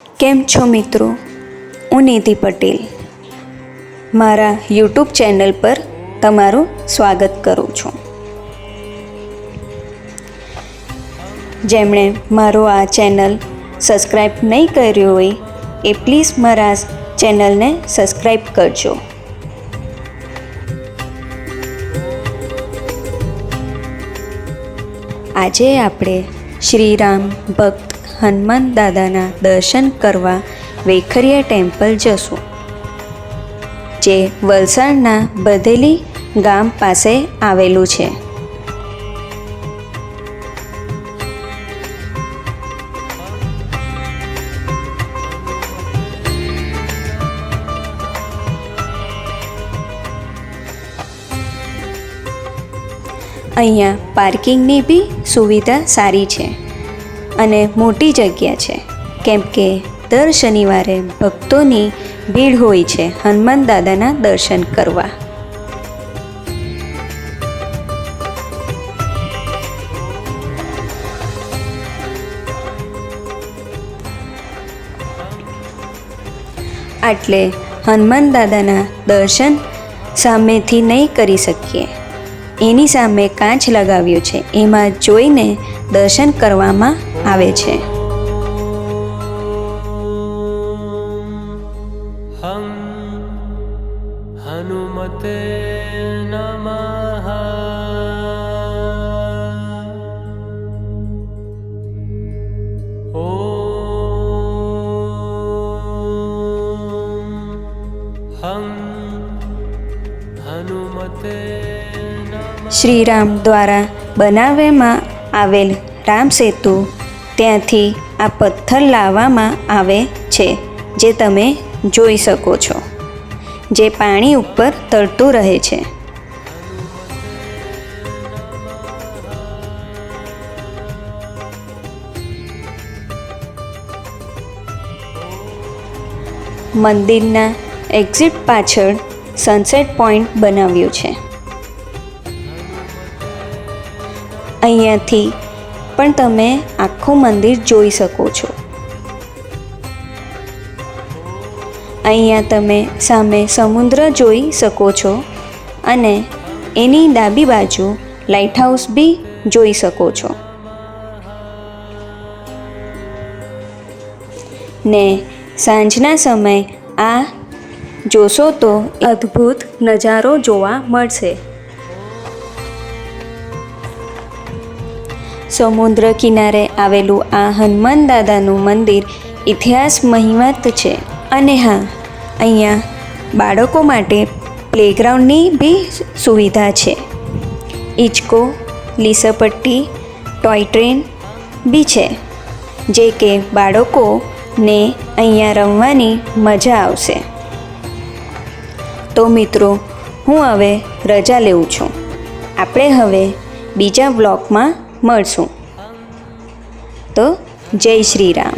કેમ છો મિત્રો? હું નિધિ પટેલ મારા યુટ્યુબ ચેનલ પર તમારું સ્વાગત કરું છું. જેમણે મારો આ ચેનલ સબસ્ક્રાઈબ નહીં કર્યું હોય એ પ્લીઝ મારા ચેનલને સબસ્ક્રાઈબ કરજો. આજે આપણે શ્રીરામ ભક્ત હનુમાન દાદાના દર્શન કરવા વેખરિયા ટેમ્પલ જશું, જે વલસાડના બધેલી ગામ પાસે આવેલું છે. અહીંયા પાર્કિંગની બી સુવિધા સારી છે અને મોટી જગ્યા છે, કેમ કે દર શનિવારે ભક્તોની ભીડ હોય છે હનુમાન દાદાના દર્શન કરવા. એટલે હનુમાન દાદાના દર્શન સામેથી નહીં કરી શકીએ. એની સામે કાચ લગાવ્યો છે, એમાં જોઈને દર્શન કરવામાં આવે છે. હનુમતે નમઃ. ઓમ હનુમતે. શ્રીરામ દ્વારા બનાવવામાં આવેલ રામ સેતુ, ત્યાંથી આ પથ્થર લાવવામાં આવે છે, જે તમે જોઈ શકો છો, જે પાણી ઉપર તરતું રહે છે. મંદિરના એક્ઝિટ પાછળ સનસેટ પોઈન્ટ બનાવ્યું છે. અહીંયાથી પણ તમે આખું મંદિર જોઈ શકો છો. અહીંયા તમે સામે સમુદ્ર જોઈ શકો છો અને એની ડાબી બાજુ લાઇટ હાઉસ બી જોઈ શકો છો. ને સાંજના સમયે આ જોશો તો અદ્ભુત નજારો જોવા મળશે. સમુદ્ર કિનારે આવેલું આ હનુમાન દાદાનું મંદિર ઇતિહાસ મહિમાત છે. અને હા, અહીંયા બાળકો માટે પ્લેગ્રાઉન્ડની બી સુવિધા છે. હિંચકો, લીસરપટ્ટી, ટોય ટ્રેન બી છે, જે કે બાળકોને અહીંયા રમવાની મજા આવશે. તો મિત્રો, હું હવે રજા લેઉં છું. આપણે હવે બીજા બ્લોગમાં મળશું. તો જય શ્રી રામ.